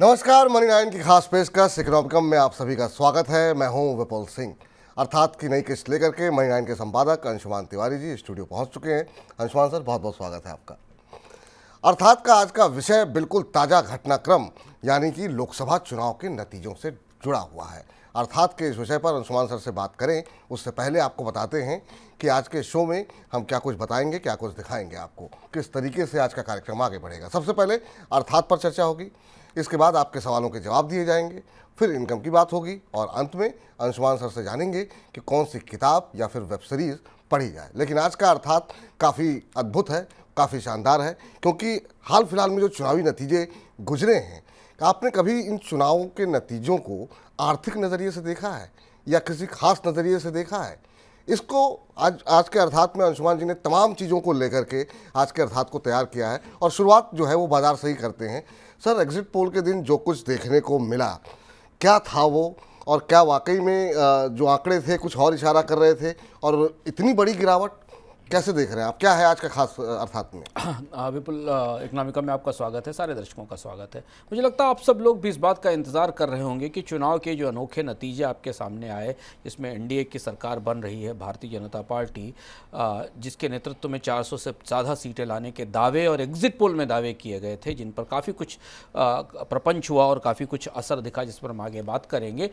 नमस्कार, मनी 9 की खास पेशकश इकोनॉमिकम में आप सभी का स्वागत है। मैं हूं विपुल सिंह। अर्थात की नई किस्त लेकर के मनी 9 के संपादक अंशुमान तिवारी जी स्टूडियो पहुंच चुके हैं। अंशुमान सर, बहुत बहुत स्वागत है आपका। अर्थात का आज का विषय बिल्कुल ताज़ा घटनाक्रम यानी कि लोकसभा चुनाव के नतीजों से जुड़ा हुआ है। अर्थात के इस विषय पर अंशुमान सर से बात करें उससे पहले आपको बताते हैं कि आज के शो में हम क्या कुछ बताएंगे, क्या कुछ दिखाएंगे आपको, किस तरीके से आज का कार्यक्रम आगे बढ़ेगा। सबसे पहले अर्थात पर चर्चा होगी, इसके बाद आपके सवालों के जवाब दिए जाएंगे, फिर इनकम की बात होगी और अंत में अंशुमान सर से जानेंगे कि कौन सी किताब या फिर वेब सीरीज़ पढ़ी जाए। लेकिन आज का अर्थात काफ़ी अद्भुत है, काफ़ी शानदार है, क्योंकि हाल फिलहाल में जो चुनावी नतीजे गुजरे हैं, आपने कभी इन चुनावों के नतीजों को आर्थिक नज़रिए से देखा है या किसी खास नज़रिए से देखा है? इसको आज के अर्थात में अंशुमान जी ने तमाम चीज़ों को लेकर के आज के अर्थात को तैयार किया है और शुरुआत जो है वो बाजार से ही करते हैं। सर, एग्जिट पोल के दिन जो कुछ देखने को मिला, क्या था वो, और क्या वाकई में जो आंकड़े थे कुछ और इशारा कर रहे थे, और इतनी बड़ी गिरावट कैसे देख रहे हैं आप? क्या है आज का खास अर्थात में? विपुल, इकोनॉमिका में आपका स्वागत है, सारे दर्शकों का स्वागत है। मुझे लगता है आप सब लोग भी इस बात का इंतज़ार कर रहे होंगे कि चुनाव के जो अनोखे नतीजे आपके सामने आए, जिसमें एनडीए की सरकार बन रही है, भारतीय जनता पार्टी, जिसके नेतृत्व में 400 से ज़्यादा सीटें लाने के दावे और एग्जिट पोल में दावे किए गए थे, जिन पर काफ़ी कुछ प्रपंच हुआ और काफ़ी कुछ असर दिखा, जिस पर हम आगे बात करेंगे।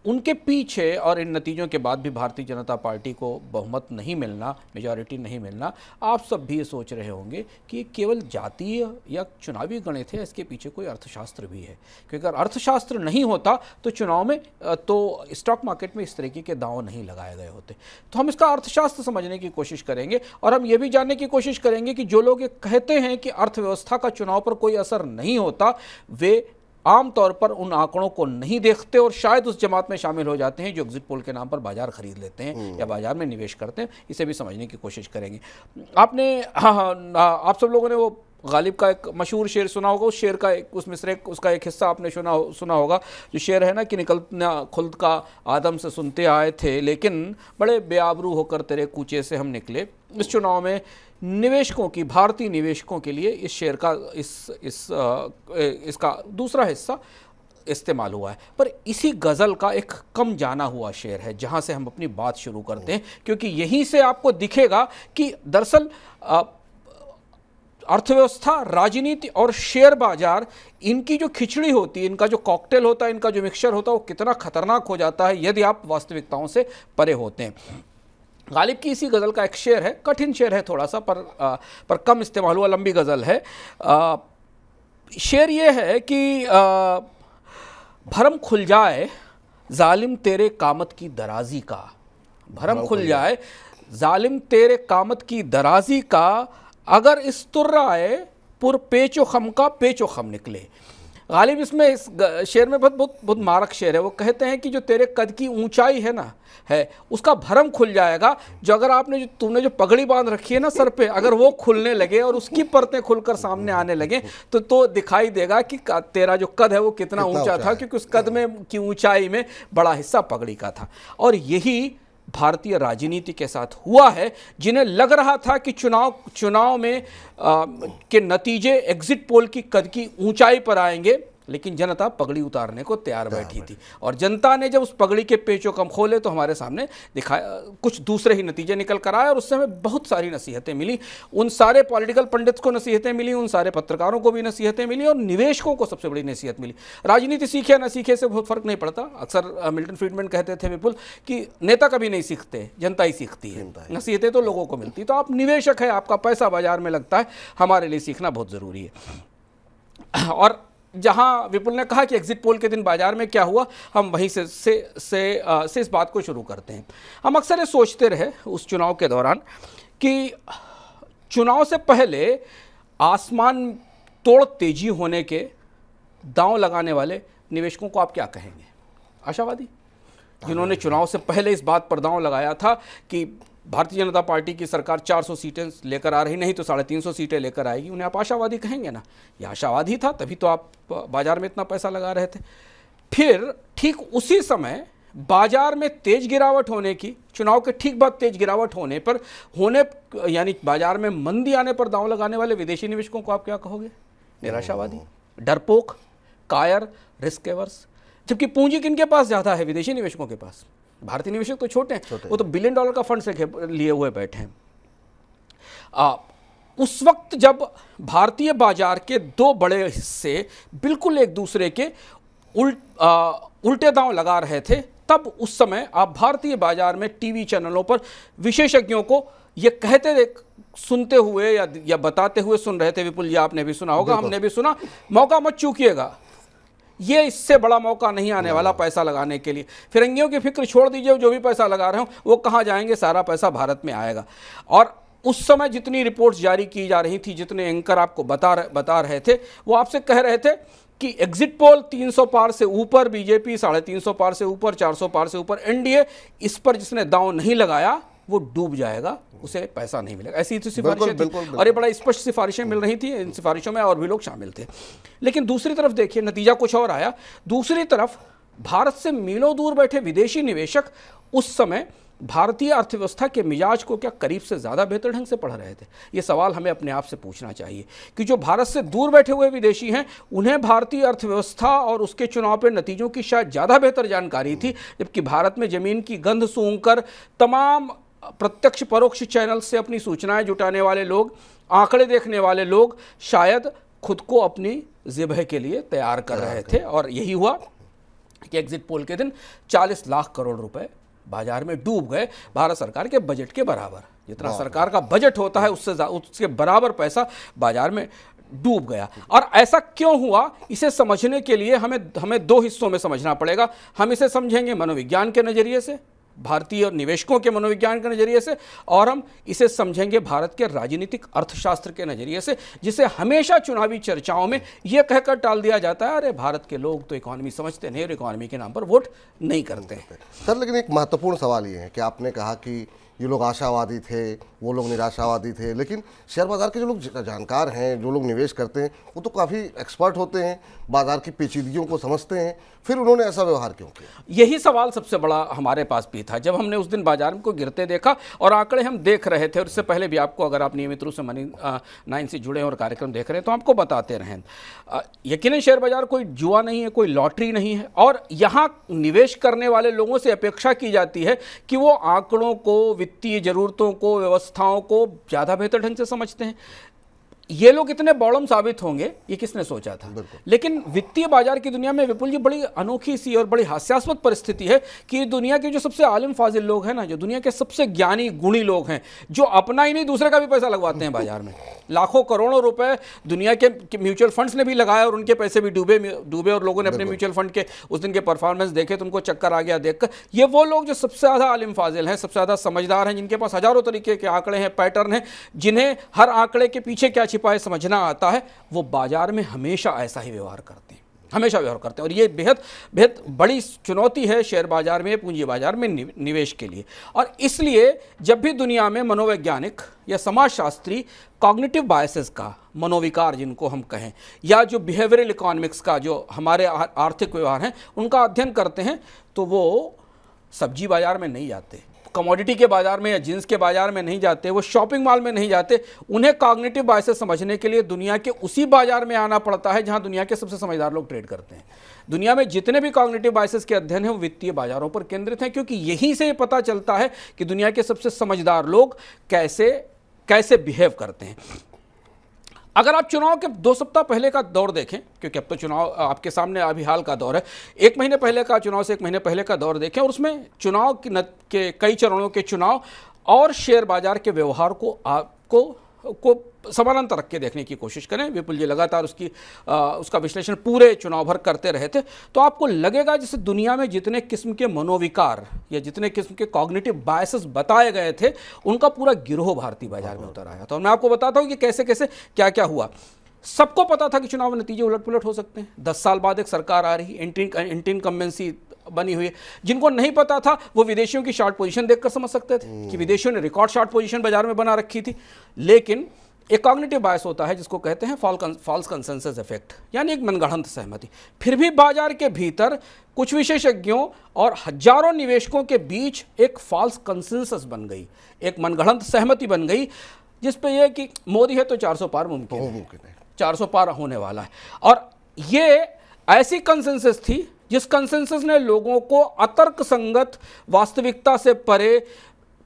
उनके पीछे और इन नतीजों के बाद भी भारतीय जनता पार्टी को बहुमत नहीं मिलना, मेजॉरिटी नहीं मिलना, आप सब भी ये सोच रहे होंगे कि ये केवल जातीय या चुनावी गणित है, इसके पीछे कोई अर्थशास्त्र भी है। क्योंकि अगर अर्थशास्त्र नहीं होता तो चुनाव में तो स्टॉक मार्केट में इस तरीके के दांव नहीं लगाए गए होते। तो हम इसका अर्थशास्त्र समझने की कोशिश करेंगे और हम ये भी जानने की कोशिश करेंगे कि जो लोग ये कहते हैं कि अर्थव्यवस्था का चुनाव पर कोई असर नहीं होता, वे आमतौर पर उन आंकड़ों को नहीं देखते और शायद उस जमात में शामिल हो जाते हैं जो एग्जिट पोल के नाम पर बाजार खरीद लेते हैं या बाजार में निवेश करते हैं। इसे भी समझने की कोशिश करेंगे। आप सब लोगों ने वो गालिब का एक मशहूर शेर सुना होगा। उस शेर का उसमें से उसका एक हिस्सा आपने सुना होगा, जो शेर है ना कि निकलना खुल्द का आदम से सुनते आए थे, लेकिन बड़े बेआबरू होकर तेरे कूचे से हम निकले। इस चुनाव में निवेशकों की, भारतीय निवेशकों के लिए इस शेर का इसका दूसरा हिस्सा इस्तेमाल हुआ है। पर इसी गज़ल का एक कम जाना हुआ शेर है जहां से हम अपनी बात शुरू करते हैं, क्योंकि यहीं से आपको दिखेगा कि दरअसल अर्थव्यवस्था, राजनीति और शेयर बाजार, इनकी जो खिचड़ी होती है, इनका जो कॉकटेल होता है, इनका जो मिक्सचर होता है, वो कितना खतरनाक हो जाता है यदि आप वास्तविकताओं से परे होते हैं। गालिब की इसी गज़ल का एक शेर है, कठिन शेर है थोड़ा सा, पर कम इस्तेमाल हुआ, लंबी गज़ल है। शेर ये है कि भरम खुल जाए जालिम तेरे कामत की दराजी का, भरम खुल जाए जालिम तेरे कामत की दराजी का, अगर इस तुर्राए पुर पेचो खम का पेचो खम निकले। गालिब इसमें इस शेर में बहुत मारक शेर है। वो कहते हैं कि जो तेरे कद की ऊंचाई है ना, है उसका भरम खुल जाएगा। जो अगर तुमने जो पगड़ी बांध रखी है ना सर पे, अगर वो खुलने लगे और उसकी परतें खुलकर सामने आने लगे तो दिखाई देगा कि तेरा जो कद है वो कितना ऊंचा था, क्योंकि उस कद में की ऊंचाई में बड़ा हिस्सा पगड़ी का था। और यही भारतीय राजनीति के साथ हुआ है, जिन्हें लग रहा था कि चुनाव में के नतीजे एग्जिट पोल की कद की ऊंचाई पर आएंगे, लेकिन जनता पगड़ी उतारने को तैयार बैठी थी। और जनता ने जब उस पगड़ी के पेचों कम खोले तो हमारे सामने दिखाया कुछ दूसरे ही नतीजे निकल कर आए। और उससे हमें बहुत सारी नसीहतें मिली, उन सारे पॉलिटिकल पंडित्स को नसीहतें मिली, उन सारे पत्रकारों को भी नसीहतें मिली, और निवेशकों को सबसे बड़ी नसीहत मिली। राजनीति सीखे न सीखे से बहुत फर्क नहीं पड़ता। अक्सर मिल्टन फ्रीडमैन कहते थे विपुल कि नेता कभी नहीं सीखते, जनता ही सीखती है, नसीहतें तो लोगों को मिलती। तो आप निवेशक है, आपका पैसा बाजार में लगता है, हमारे लिए सीखना बहुत ज़रूरी है। और जहां विपुल ने कहा कि एग्जिट पोल के दिन बाजार में क्या हुआ, हम वहीं से इस बात को शुरू करते हैं। हम अक्सर ये सोचते रहे उस चुनाव के दौरान कि चुनाव से पहले आसमान तोड़ तेजी होने के दांव लगाने वाले निवेशकों को आप क्या कहेंगे? आशावादी, जिन्होंने चुनाव से पहले इस बात पर दांव लगाया था कि भारतीय जनता पार्टी की सरकार 400 सीटें लेकर आ रही, नहीं तो 350 सीटें लेकर आएगी, उन्हें आप आशावादी कहेंगे ना? ये आशावादी था, तभी तो आप बाजार में इतना पैसा लगा रहे थे। फिर ठीक उसी समय बाजार में तेज गिरावट होने की, चुनाव के ठीक बाद तेज गिरावट यानी बाजार में मंदी आने पर दांव लगाने वाले विदेशी निवेशकों को आप क्या कहोगे? निराशावादी, डरपोक, कायर, रिस्क एवर्स। जबकि पूंजी किनके पास ज़्यादा है? विदेशी निवेशकों के पास। भारतीय निवेशक तो छोटे हैं, वो तो $1 बिलियन का फंड से लिए हुए बैठे हैं। उस वक्त जब भारतीय बाजार के दो बड़े हिस्से बिल्कुल एक दूसरे के उल्टे दांव लगा रहे थे, तब उस समय आप भारतीय बाजार में टीवी चैनलों पर विशेषज्ञों को ये कहते सुनते हुए या बताते हुए सुन रहे थे। विपुल जी, आपने भी सुना होगा, हमने भी सुना, मौका मत चूकिएगा, ये इससे बड़ा मौका नहीं आने वाला पैसा लगाने के लिए। फिरंगियों की फिक्र छोड़ दीजिए, जो भी पैसा लगा रहे हो वो कहाँ जाएंगे, सारा पैसा भारत में आएगा। और उस समय जितनी रिपोर्ट्स जारी की जा रही थी, जितने एंकर आपको बता रहे थे, वो आपसे कह रहे थे कि एग्जिट पोल 300 पार से ऊपर, बीजेपी 350 पार से ऊपर, 400 पार से ऊपर, एनडीए, इस पर जिसने दांव नहीं लगाया वो डूब जाएगा, उसे पैसा नहीं मिलेगा। ऐसी तो सिफारिशें थी और ये बड़ा स्पष्ट सिफारिशें मिल रही थी। इन सिफारिशों में और भी लोग शामिल थे। लेकिन दूसरी तरफ देखिए, नतीजा कुछ और आया। दूसरी तरफ भारत से मीलों दूर बैठे विदेशी निवेशक उस समय भारतीय अर्थव्यवस्था के मिजाज को क्या करीब से ज़्यादा बेहतर ढंग से पढ़ रहे थे? ये सवाल हमें अपने आप से पूछना चाहिए कि जो भारत से दूर बैठे हुए विदेशी हैं, उन्हें भारतीय अर्थव्यवस्था और उसके चुनाव पे नतीजों की शायद ज़्यादा बेहतर जानकारी थी, जबकि भारत में ज़मीन की गंध सूंघकर तमाम प्रत्यक्ष परोक्ष चैनल से अपनी सूचनाएं जुटाने वाले लोग, आंकड़े देखने वाले लोग शायद खुद को अपनी ज़िबह के लिए तैयार कर रहे थे। और यही हुआ कि एग्जिट पोल के दिन 40 लाख करोड़ रुपए बाजार में डूब गए, भारत सरकार के बजट के बराबर। जितना सरकार का बजट होता है उसके बराबर पैसा बाजार में डूब गया। और ऐसा क्यों हुआ, इसे समझने के लिए हमें दो हिस्सों में समझना पड़ेगा। हम इसे समझेंगे मनोविज्ञान के नज़रिए से, भारतीय निवेशकों के मनोविज्ञान के नज़रिए से, और हम इसे समझेंगे भारत के राजनीतिक अर्थशास्त्र के नज़रिए से, जिसे हमेशा चुनावी चर्चाओं में यह कहकर टाल दिया जाता है, अरे भारत के लोग तो इकोनॉमी समझते नहीं और इकोनॉमी के नाम पर वोट नहीं करते हैं। सर, लेकिन एक महत्वपूर्ण सवाल ये है कि आपने कहा कि ये लोग आशावादी थे, वो लोग निराशावादी थे, लेकिन शेयर बाजार के जो लोग जानकार हैं, जो लोग निवेश करते हैं, वो तो काफ़ी एक्सपर्ट होते हैं, बाजार की पेचीदगियों को समझते हैं, फिर उन्होंने ऐसा व्यवहार क्यों किया? यही सवाल सबसे बड़ा हमारे पास भी था जब हमने उस दिन बाजार को गिरते देखा और आंकड़े हम देख रहे थे। और इससे पहले भी आपको, अगर आप नियमित रूप से मनी 9 से जुड़े और कार्यक्रम देख रहे हैं तो आपको बताते रहें। यकीनन शेयर बाजार कोई जुआ नहीं है, कोई लॉटरी नहीं है, और यहाँ निवेश करने वाले लोगों से अपेक्षा की जाती है कि वो आंकड़ों को, वित्तीय जरूरतों को, व्यवस्थाओं को ज़्यादा बेहतर ढंग से समझते हैं। ये लोग इतने बौड़म साबित होंगे, ये किसने सोचा था? लेकिन वित्तीय बाजार की दुनिया में विपुल जी बड़ी अनोखी सी और बड़ी हास्यास्पद परिस्थिति है कि दुनिया के जो सबसे आलिम फाजिल लोग हैं ना, जो दुनिया के सबसे ज्ञानी गुणी लोग हैं, जो अपना ही नहीं दूसरे का भी पैसा लगवाते हैं बाजार में, लाखों करोड़ों रुपए दुनिया के म्यूचुअल फंड्स ने भी लगाए और उनके पैसे भी डूबे और लोगों ने अपने म्यूचुअल फंड के उस दिन के परफॉर्मेंस देखे तो उनको चक्कर आ गया देखकर। ये वो लोग जो सबसे ज़्यादा आलिम फाजिल हैं, सबसे ज़्यादा समझदार हैं, जिनके पास हजारों तरीके के आंकड़े हैं, पैटर्न हैं, जिन्हें हर आंकड़े के पीछे क्या छिपा है समझना आता है, वो बाजार में हमेशा ऐसा ही व्यवहार करते हैं, हमेशा व्यवहार करते हैं। और ये बेहद बड़ी चुनौती है शेयर बाजार में, पूंजी बाजार में निवेश के लिए। और इसलिए जब भी दुनिया में मनोवैज्ञानिक या समाजशास्त्री कॉग्निटिव बायसेस का, मनोविकार जिनको हम कहें, या जो बिहेवियरल इकोनॉमिक्स का, जो हमारे आर्थिक व्यवहार हैं, उनका अध्ययन करते हैं, तो वो सब्जी बाजार में नहीं जाते, कमोडिटी के बाजार में या जींस के बाजार में नहीं जाते, वो शॉपिंग मॉल में नहीं जाते। उन्हें कॉग्निटिव बायसेस समझने के लिए दुनिया के उसी बाजार में आना पड़ता है जहां दुनिया के सबसे समझदार लोग ट्रेड करते हैं। दुनिया में जितने भी कॉग्निटिव बायसेस के अध्ययन हैं वो वित्तीय बाजारों पर केंद्रित हैं, क्योंकि यहीं से पता चलता है कि दुनिया के सबसे समझदार लोग कैसे बिहेव करते हैं। अगर आप चुनाव के 2 सप्ताह पहले का दौर देखें, क्योंकि अब तो चुनाव आपके सामने अभी हाल का दौर है, 1 महीने पहले का चुनाव से 1 महीने पहले का दौर देखें और उसमें चुनाव के कई चरणों के चुनाव और शेयर बाजार के व्यवहार को समानांतर रख के देखने की कोशिश करें। विपुल जी लगातार उसका विश्लेषण पूरे चुनाव भर करते रहे थे, तो आपको लगेगा जैसे दुनिया में जितने किस्म के मनोविकार या जितने किस्म के कॉग्निटिव बायसेस बताए गए थे, उनका पूरा गिरोह भारतीय बाजार में उतर आया था। और मैं आपको बताता हूँ कि कैसे कैसे क्या क्या हुआ। सबको पता था कि चुनाव नतीजे उलट पुलट हो सकते हैं, 10 साल बाद एक सरकार आ रही, एंटी इनकम्बेंसी बनी हुई है। जिनको नहीं पता था वो विदेशियों की शॉर्ट पोजीशन देखकर समझ सकते थे कि विदेशियों ने रिकॉर्ड शॉर्ट पोजीशन बाजार में बना रखी थी। लेकिन एक कॉग्निटिव बायस होता है जिसको कहते हैं फॉल्स कंसेंसस इफेक्ट, यानी एक मनगढ़ंत सहमति। फिर भी बाजार के भीतर कुछ विशेषज्ञों और हजारों निवेशकों के बीच एक फॉल्स कंसेंसस बन गई, एक मनगढ़ंत सहमति बन गई, जिस पे यह कि मोदी है तो 400 पार मुमकिन है, 400 पार होने वाला है। और ये ऐसी कंसेंसस थी जिस कंसेंसस ने लोगों को अतर्क संगत वास्तविकता से परे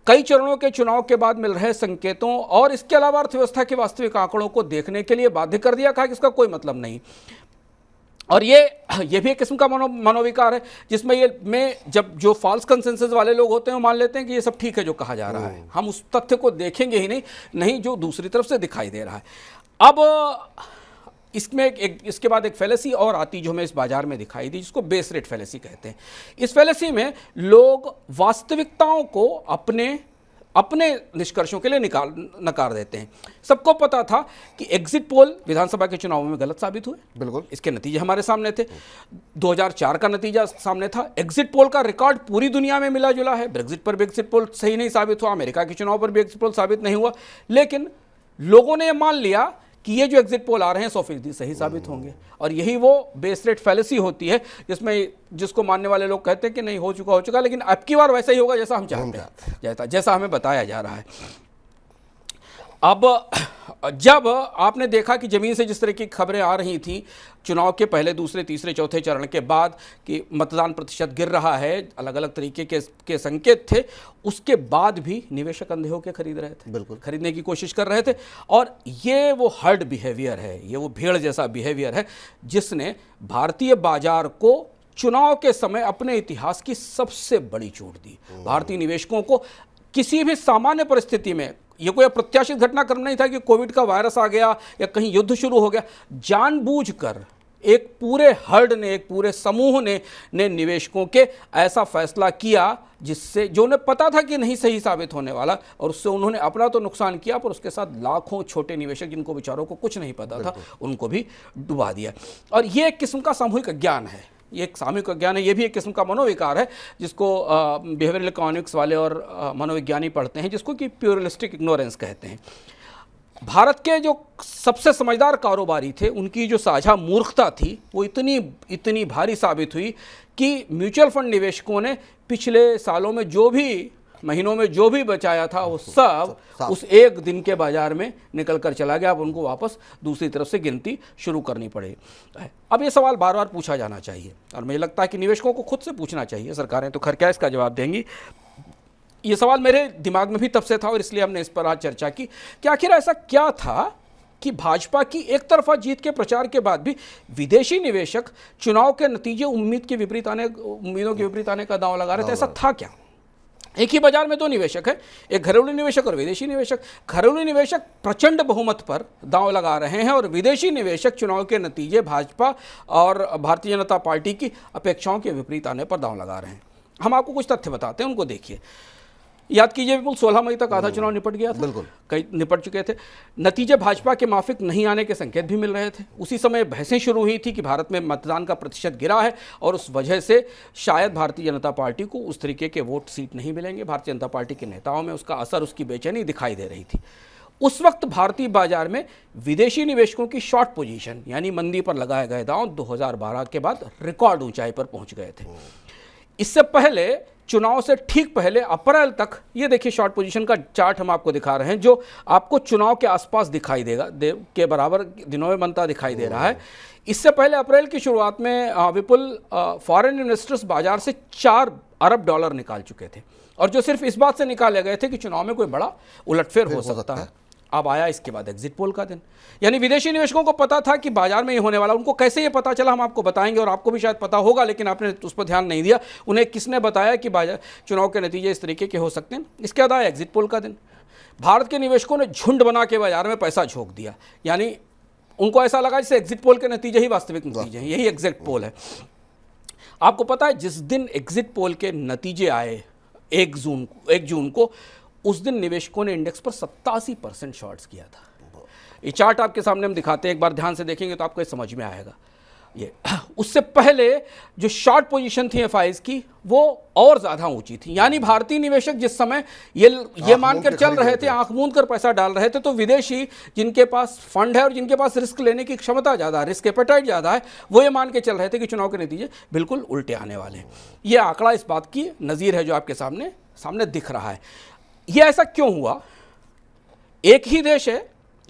कई चरणों के चुनाव के बाद मिल रहे संकेतों और इसके अलावा अर्थव्यवस्था के वास्तविक आंकड़ों को देखने के लिए बाध्य कर दिया। कहा कि इसका कोई मतलब नहीं। और ये भी एक किस्म का मनोविकार है जिसमें ये में जब जो फॉल्स कंसेंसस वाले लोग होते हैं वो मान लेते हैं कि ये सब ठीक है जो कहा जा रहा है, हम उस तथ्य को देखेंगे ही नहीं जो दूसरी तरफ से दिखाई दे रहा है। अब इसमें इसके बाद एक फैलेसी और आती जो हमें इस बाजार में दिखाई दी, जिसको बेस रेट फैलेसी कहते हैं। इस फैलेसी में लोग वास्तविकताओं को अपने निष्कर्षों के लिए नकार देते हैं। सबको पता था कि एग्जिट पोल विधानसभा के चुनावों में गलत साबित हुए, बिल्कुल इसके नतीजे हमारे सामने थे। 2004 का नतीजा सामने था। एग्जिट पोल का रिकॉर्ड पूरी दुनिया में मिला जुला है। ब्रेक्जिट पर भी एग्जिट पोल सही नहीं साबित हुआ, अमेरिका के चुनाव पर भी एग्जिट पोल साबित नहीं हुआ, लेकिन लोगों ने मान लिया कि ये जो एग्जिट पोल आ रहे हैं 100% सही साबित होंगे। और यही वो बेस रेट फैलेसी होती है जिसको मानने वाले लोग कहते हैं कि नहीं हो चुका, लेकिन अब की बार वैसा ही होगा जैसा हम चाहते हैं, जैसा हमें बताया जा रहा है। अब जब आपने देखा कि जमीन से जिस तरह की खबरें आ रही थी चुनाव के पहले, दूसरे, तीसरे, चौथे चरण के बाद कि मतदान प्रतिशत गिर रहा है, अलग अलग तरीके के संकेत थे, उसके बाद भी निवेशक अंधे होकर खरीद रहे थे, बिल्कुल खरीदने की कोशिश कर रहे थे। और ये वो हर्ड बिहेवियर है, ये वो भीड़ जैसा बिहेवियर है जिसने भारतीय बाजार को चुनाव के समय अपने इतिहास की सबसे बड़ी चोट दी। भारतीय निवेशकों को किसी भी सामान्य परिस्थिति में, ये कोई अप्रत्याशित घटनाक्रम नहीं था कि कोविड का वायरस आ गया या कहीं युद्ध शुरू हो गया, जानबूझकर एक पूरे हर्ड ने, एक पूरे समूह ने निवेशकों के ऐसा फैसला किया जिससे जो उन्हें पता था कि नहीं सही साबित होने वाला, और उससे उन्होंने अपना तो नुकसान किया पर उसके साथ लाखों छोटे निवेशक जिनको बेचारों को कुछ नहीं पता था उनको भी डुबा दिया। और ये एक किस्म का सामूहिक अज्ञान है, ये एक सामूहिक अज्ञान है, ये भी एक किस्म का मनोविकार है जिसको बिहेवियरल इकोनॉमिक्स वाले और मनोविज्ञानी पढ़ते हैं, जिसको कि प्यूरलिस्टिक इग्नोरेंस कहते हैं। भारत के जो सबसे समझदार कारोबारी थे उनकी जो साझा मूर्खता थी वो इतनी भारी साबित हुई कि म्यूचुअल फंड निवेशकों ने पिछले सालों में महीनों में जो भी बचाया था वो सब उस एक दिन के बाजार में निकल कर चला गया। अब उनको वापस दूसरी तरफ से गिनती शुरू करनी पड़े। अब ये सवाल बार बार पूछा जाना चाहिए और मुझे लगता है कि निवेशकों को खुद से पूछना चाहिए, सरकारें तो खैर क्या इसका जवाब देंगी। ये सवाल मेरे दिमाग में भी तब से था और इसलिए हमने इस पर आज चर्चा की कि आखिर ऐसा क्या था कि भाजपा की एक तरफा जीत के प्रचार के बाद भी विदेशी निवेशक चुनाव के नतीजे उम्मीदों के विपरीत आने का दांव लगा रहे थे। ऐसा था क्या? एक ही बाजार में दो निवेशक है, एक घरेलू निवेशक और विदेशी निवेशक। घरेलू निवेशक प्रचंड बहुमत पर दांव लगा रहे हैं और विदेशी निवेशक चुनाव के नतीजे भाजपा और भारतीय जनता पार्टी की अपेक्षाओं के विपरीत आने पर दांव लगा रहे हैं। हम आपको कुछ तथ्य बताते हैं, उनको देखिए। याद कीजिए बिल्कुल 16 मई तक आधा चुनाव निपट गया था, बिल्कुल कई निपट चुके थे। नतीजे भाजपा के माफिक नहीं आने के संकेत भी मिल रहे थे। उसी समय बहसें शुरू हुई थी कि भारत में मतदान का प्रतिशत गिरा है और उस वजह से शायद भारतीय जनता पार्टी को उस तरीके के वोट सीट नहीं मिलेंगे। भारतीय जनता पार्टी के नेताओं में उसका असर, उसकी बेचैनी दिखाई दे रही थी। उस वक्त भारतीय बाजार में विदेशी निवेशकों की शॉर्ट पोजीशन यानी मंदी पर लगाए गए दांव 2012 के बाद रिकॉर्ड ऊंचाई पर पहुंच गए थे। इससे पहले चुनाव से ठीक पहले अप्रैल तक, ये देखिए शॉर्ट पोजीशन का चार्ट हम आपको दिखा रहे हैं जो आपको चुनाव के आसपास दिखाई देगा, के बराबर दिनों में बनता दिखाई दे रहा है। इससे पहले अप्रैल की शुरुआत में विपुल फॉरेन इन्वेस्टर्स बाजार से $4 अरब निकाल चुके थे और जो सिर्फ इस बात से निकाले गए थे कि चुनाव में कोई बड़ा उलटफेर हो सकता है। अब आया इसके बाद एग्जिट पोल का दिन, यानी विदेशी निवेशकों को पता था कि बाजार में ये होने वाला। उनको कैसे ये पता चला हम आपको बताएंगे और आपको भी शायद पता होगा, लेकिन आपने उस पर ध्यान नहीं दिया। उन्हें किसने बताया कि बाजार चुनाव के नतीजे इस तरीके के हो सकते हैं? इसके बाद आया एग्जिट पोल का दिन। भारत के निवेशकों ने झुंड बना के बाजार में पैसा झोंक दिया, यानी उनको ऐसा लगा जैसे एग्जिट पोल के नतीजे ही वास्तविक नतीजे हैं, यही एग्जिट पोल है। आपको पता है जिस दिन एग्जिट पोल के नतीजे आए 1 जून को, उस दिन निवेशकों ने इंडेक्स पर 87% शॉर्ट्स किया था। ये चार्ट आपके सामने हम दिखाते हैं, एक बार ध्यान से देखेंगे तो आपको ये समझ में आएगा। ये उससे पहले जो शॉर्ट पोजीशन थी एफआईज की वो और ज़्यादा ऊंची थी, यानी भारतीय निवेशक जिस समय ये मानकर चल रहे थे, आंख मूंद कर पैसा डाल रहे थे, तो विदेशी जिनके पास फंड है और जिनके पास रिस्क लेने की क्षमता ज़्यादा है, रिस्क एपेटाइट ज़्यादा है, वो ये मान के चल रहे थे कि चुनाव के नतीजे बिल्कुल उल्टे आने वाले हैं। ये आंकड़ा इस बात की नज़ीर है जो आपके सामने दिख रहा है। ये ऐसा क्यों हुआ? एक ही देश है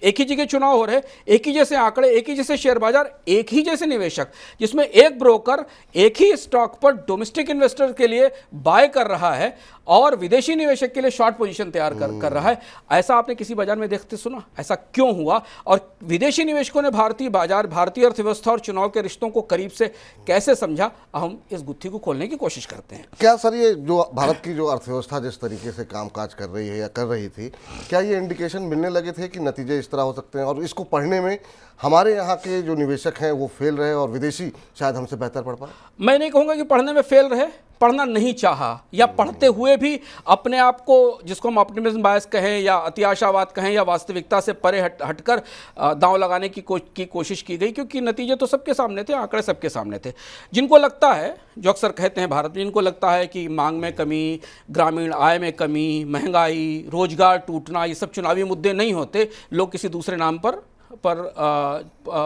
एक ही जगह चुनाव हो रहे, एक ही जैसे आंकड़े, एक ही जैसे शेयर बाजार, एक ही जैसे निवेशक, जिसमें एक ब्रोकर एक ही स्टॉक पर डोमेस्टिक इन्वेस्टर के लिए बाय कर रहा है और विदेशी निवेशक के लिए शॉर्ट पोजीशन तैयार कर रहा है। ऐसा आपने किसी बाजार में देखते सुना? ऐसा क्यों हुआ? और विदेशी निवेशकों ने भारतीय बाजार, भारतीय अर्थव्यवस्था और चुनाव के रिश्तों को करीब से कैसे समझा, हम इस गुत्थी को खोलने की कोशिश करते हैं। क्या सर, ये जो भारत की जो अर्थव्यवस्था जिस तरीके से कामकाज कर रही है या कर रही थी, क्या ये इंडिकेशन मिलने लगे थे कि नतीजे इस तरह हो सकते हैं, और इसको पढ़ने में हमारे यहाँ के जो निवेशक हैं वो फेल रहे और विदेशी शायद हमसे बेहतर पढ़ पाए? मैं नहीं कहूँगा कि पढ़ने में फेल रहे, पढ़ना नहीं चाहा, या पढ़ते हुए भी अपने आप को, जिसको हम ऑप्टिमिज्म बायस कहें या अति आशावाद कहें, या वास्तविकता से परे हटकर दांव लगाने की कोशिश की गई, क्योंकि नतीजे तो सबके सामने थे, आंकड़े सबके सामने थे। जिनको लगता है, जो अक्सर कहते हैं भारत में, जिनको लगता है कि मांग में कमी, ग्रामीण आय में कमी, महंगाई, रोजगार टूटना, ये सब चुनावी मुद्दे नहीं होते, लोग किसी दूसरे नाम पर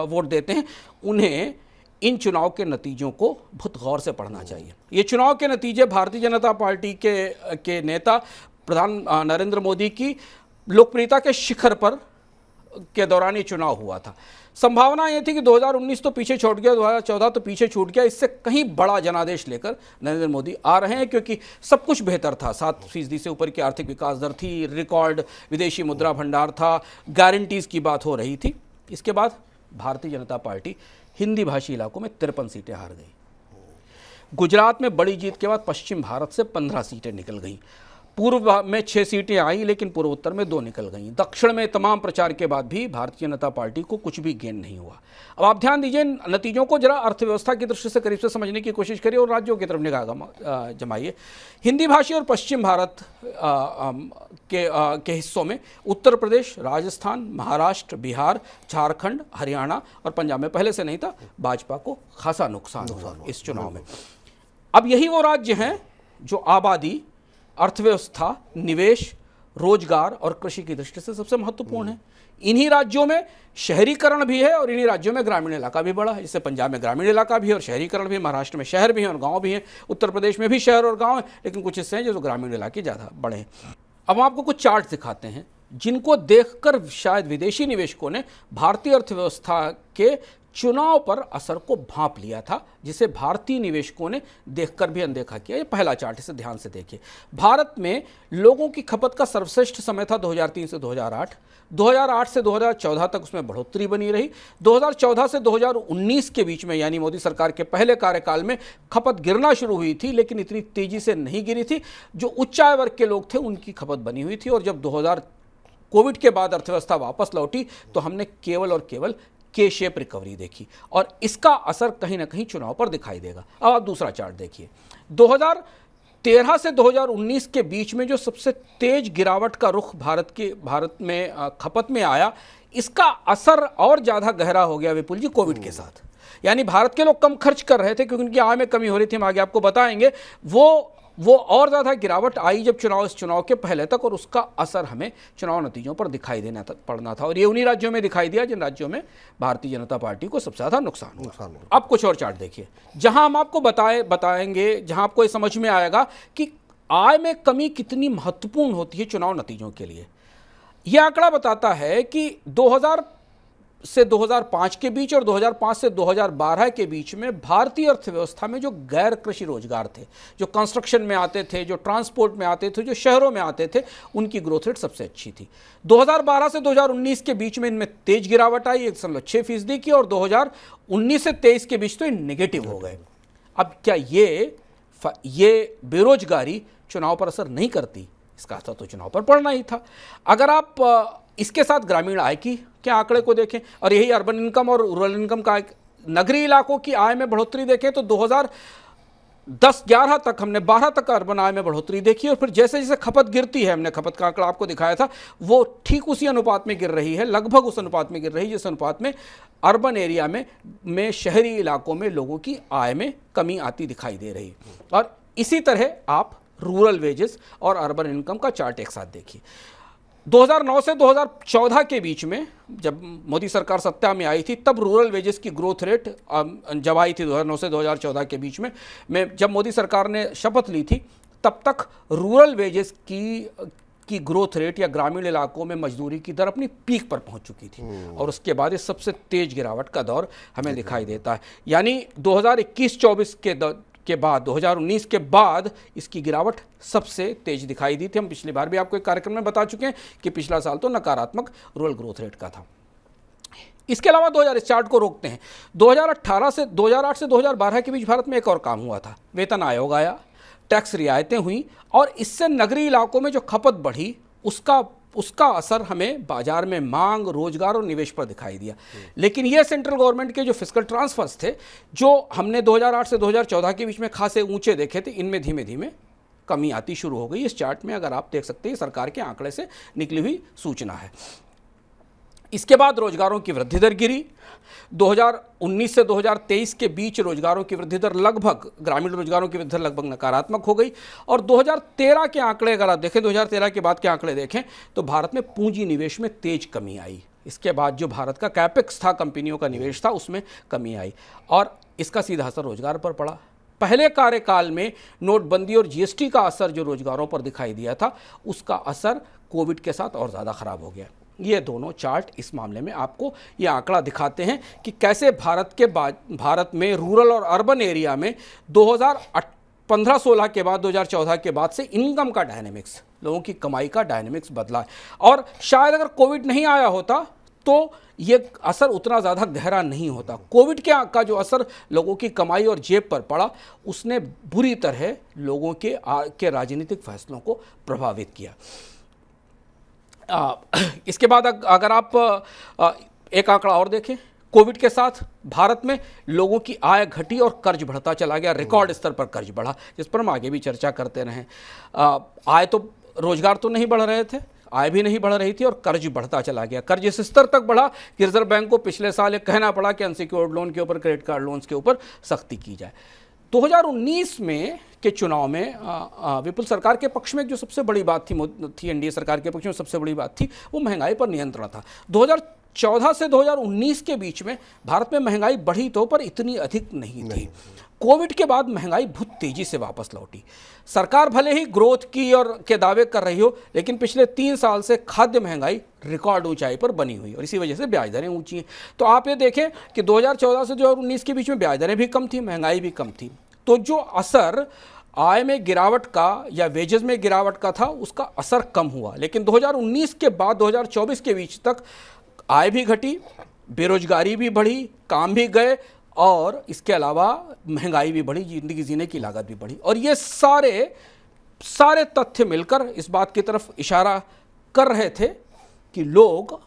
वोट देते हैं, उन्हें इन चुनाव के नतीजों को बहुत गौर से पढ़ना चाहिए। ये चुनाव के नतीजे भारतीय जनता पार्टी के नेता प्रधान नरेंद्र मोदी की लोकप्रियता के शिखर पर के दौरान ये चुनाव हुआ था। संभावना ये थी कि 2019 तो पीछे छूट गया, 2014 तो पीछे छूट गया, इससे कहीं बड़ा जनादेश लेकर नरेंद्र मोदी आ रहे हैं, क्योंकि सब कुछ बेहतर था। 7% से ऊपर की आर्थिक विकास दर थी, रिकॉर्ड विदेशी मुद्रा भंडार था, गारंटीज की बात हो रही थी। इसके बाद भारतीय जनता पार्टी हिंदी भाषी इलाकों में 53 सीटें हार गई। गुजरात में बड़ी जीत के बाद पश्चिम भारत से 15 सीटें निकल गईं। पूर्व में 6 सीटें आई, लेकिन पूर्वोत्तर में 2 निकल गईं। दक्षिण में तमाम प्रचार के बाद भी भारतीय जनता पार्टी को कुछ भी गेन नहीं हुआ। अब आप ध्यान दीजिए, नतीजों को जरा अर्थव्यवस्था की दृष्टि से करीब से समझने की कोशिश करिए और राज्यों की तरफ निगाह जमाइए। हिंदी भाषी और पश्चिम भारत के हिस्सों में उत्तर प्रदेश, राजस्थान, महाराष्ट्र, बिहार, झारखंड, हरियाणा और पंजाब में पहले से नहीं था, भाजपा को खासा नुकसान हुआ इस चुनाव में। अब यही वो राज्य हैं जो आबादी, अर्थव्यवस्था, निवेश, रोजगार और कृषि की दृष्टि से सबसे महत्वपूर्ण है। इन्हीं राज्यों में शहरीकरण भी है और इन्हीं राज्यों में ग्रामीण इलाका भी बड़ा है। जैसे पंजाब में ग्रामीण इलाका भी है और शहरीकरण भी है, महाराष्ट्र में शहर भी हैं और गांव भी हैं, उत्तर प्रदेश में भी शहर और गांव है, लेकिन कुछ हिस्से हैं जो ग्रामीण इलाके ज़्यादा बड़े हैं। अब हम आपको कुछ चार्ट दिखाते हैं जिनको देखकर शायद विदेशी निवेशकों ने भारतीय अर्थव्यवस्था के चुनाव पर असर को भांप लिया था, जिसे भारतीय निवेशकों ने देखकर भी अनदेखा किया। ये पहला चार्ट, इसे ध्यान से देखिए। भारत में लोगों की खपत का सर्वश्रेष्ठ समय था 2003 से 2008। 2008 से 2014 तक उसमें बढ़ोतरी बनी रही। 2014 से 2019 के बीच में, यानी मोदी सरकार के पहले कार्यकाल में, खपत गिरना शुरू हुई थी, लेकिन इतनी तेजी से नहीं गिरी थी। जो उच्च आय वर्ग के लोग थे उनकी खपत बनी हुई थी, और जब कोविड के बाद अर्थव्यवस्था वापस लौटी तो हमने केवल और केवल के शेप रिकवरी देखी, और इसका असर कहीं ना कहीं चुनाव पर दिखाई देगा। अब आप दूसरा चार्ट देखिए। 2013 से 2019 के बीच में जो सबसे तेज गिरावट का रुख भारत में खपत में आया, इसका असर और ज़्यादा गहरा हो गया विपुल जी कोविड के साथ। यानी भारत के लोग कम खर्च कर रहे थे क्योंकि उनकी आय में कमी हो रही थी, हम आगे आपको बताएंगे। वो और ज़्यादा गिरावट आई जब इस चुनाव के पहले तक, और उसका असर हमें चुनाव नतीजों पर दिखाई पड़ना था, और ये उन्हीं राज्यों में दिखाई दिया जिन राज्यों में भारतीय जनता पार्टी को सबसे ज़्यादा नुकसान हुआ। अब कुछ और चार्ट देखिए, जहां हम आपको बताएंगे, जहां आपको ये समझ में आएगा कि आय में कमी कितनी महत्वपूर्ण होती है चुनाव नतीजों के लिए। यह आंकड़ा बताता है कि 2000 से 2005 के बीच और 2005 से 2012 के बीच में भारतीय अर्थव्यवस्था में जो गैर कृषि रोजगार थे, जो कंस्ट्रक्शन में आते थे, जो ट्रांसपोर्ट में आते थे, जो शहरों में आते थे, उनकी ग्रोथ रेट सबसे अच्छी थी। 2012 से 2019 के बीच में इनमें तेज गिरावट आई 1.6% की, और 2019 से 23 के बीच तो ये नेगेटिव हो गए। अब क्या ये बेरोजगारी चुनाव पर असर नहीं करती? इसका असर तो चुनाव पर पड़ना ही था। अगर आप इसके साथ ग्रामीण आय की क्या आंकड़े को देखें, और यही अर्बन इनकम और रूरल इनकम का, नगरीय इलाकों की आय में बढ़ोतरी देखें, तो 2010-11 तक हमने 12 तक अर्बन आय में बढ़ोतरी देखी, और फिर जैसे जैसे खपत गिरती है, हमने खपत का आंकड़ा आपको दिखाया था, वो ठीक उसी अनुपात में गिर रही है, लगभग उस अनुपात में गिर रही है जिस अनुपात में अर्बन एरिया में शहरी इलाकों में लोगों की आय में कमी आती दिखाई दे रही। और इसी तरह आप रूरल वेजेस और अर्बन इनकम का चार्ट एक साथ देखिए। 2009 से 2014 के बीच में जब मोदी सरकार सत्ता में आई थी, तब रूरल वेजेस की ग्रोथ रेट जब आई थी 2009 से 2014 के बीच में जब मोदी सरकार ने शपथ ली थी, तब तक रूरल वेजेस की ग्रोथ रेट या ग्रामीण इलाकों में मजदूरी की दर अपनी पीक पर पहुंच चुकी थी और उसके बाद इस सबसे तेज गिरावट का दौर हमें दिखाई देता है। यानी 2021-24 के बाद 2019 के बाद इसकी गिरावट सबसे तेज दिखाई दी थी। हम पिछली बार भी आपको एक कार्यक्रम में बता चुके हैं कि पिछला साल तो नकारात्मक रूरल ग्रोथ रेट का था। इसके अलावा 2000 इस चार्ट को रोकते हैं, 2008 से 2012 के बीच भारत में एक और काम हुआ था। वेतन आयोग आया, टैक्स रियायतें हुई और इससे नगरीय इलाकों में जो खपत बढ़ी उसका असर हमें बाजार में मांग, रोजगार और निवेश पर दिखाई दिया। लेकिन ये सेंट्रल गवर्नमेंट के जो फिस्कल ट्रांसफर्स थे, जो हमने 2008 से 2014 के बीच में खासे ऊंचे देखे थे, इनमें धीमे धीमे कमी आती शुरू हो गई। इस चार्ट में अगर आप देख सकते हैं, सरकार के आंकड़े से निकली हुई सूचना है। इसके बाद रोजगारों की वृद्धि दर गिरी। 2019 से 2023 के बीच रोजगारों की वृद्धि दर लगभग, ग्रामीण रोजगारों की वृद्धि दर लगभग नकारात्मक हो गई। और 2013 के आंकड़े अगर आप देखें, 2013 के बाद के आंकड़े देखें तो भारत में पूंजी निवेश में तेज कमी आई। इसके बाद जो भारत का कैपेक्स था, कंपनियों का निवेश था, उसमें कमी आई और इसका सीधा असर रोजगार पर पड़ा। पहले कार्यकाल में नोटबंदी और जीएसटी का असर जो रोजगारों पर दिखाई दिया था, उसका असर कोविड के साथ और ज़्यादा खराब हो गया। ये दोनों चार्ट इस मामले में आपको ये आंकड़ा दिखाते हैं कि कैसे भारत में रूरल और अर्बन एरिया में 2015-16 के बाद, 2014 के बाद से इनकम का डायनेमिक्स, लोगों की कमाई का डायनेमिक्स बदला है। और शायद अगर कोविड नहीं आया होता तो ये असर उतना ज़्यादा गहरा नहीं होता। कोविड का जो असर लोगों की कमाई और जेब पर पड़ा, उसने बुरी तरह लोगों के राजनीतिक फैसलों को प्रभावित किया। इसके बाद अगर आप एक आंकड़ा और देखें, कोविड के साथ भारत में लोगों की आय घटी और कर्ज बढ़ता चला गया। रिकॉर्ड स्तर पर कर्ज बढ़ा, जिस पर हम आगे भी चर्चा करते रहे। आय तो, रोजगार तो नहीं बढ़ रहे थे, आय भी नहीं बढ़ रही थी और कर्ज बढ़ता चला गया। कर्ज इस स्तर तक बढ़ा कि रिजर्व बैंक को पिछले साल एक कहना पड़ा कि अनसिक्योर्ड लोन के ऊपर, क्रेडिट कार्ड लोन्स के ऊपर सख्ती की जाए। 2019 में के चुनाव में विपुल सरकार के पक्ष में जो सबसे बड़ी बात थी एनडीए सरकार के पक्ष में सबसे बड़ी बात थी, वो महंगाई पर नियंत्रण था। 2014 से 2019 के बीच में भारत में महंगाई बढ़ी तो, पर इतनी अधिक नहीं थी। कोविड के बाद महंगाई बहुत तेजी से वापस लौटी। सरकार भले ही ग्रोथ की और के दावे कर रही हो, लेकिन पिछले 3 साल से खाद्य महंगाई रिकॉर्ड ऊंचाई पर बनी हुई और इसी वजह से ब्याज दरें ऊंची हैं। तो आप ये देखें कि 2014 से 2019 के बीच में ब्याज दरें भी कम थी, महंगाई भी कम थी। तो जो असर आय में गिरावट का या वेजेस में गिरावट का था, उसका असर कम हुआ। लेकिन 2019 के बाद 2024 के बीच तक आय भी घटी, बेरोजगारी भी बढ़ी, काम भी गए और इसके अलावा महंगाई भी बढ़ी, जिंदगी जीने की लागत भी बढ़ी। और ये सारे तथ्य मिलकर इस बात की तरफ इशारा कर रहे थे कि लोग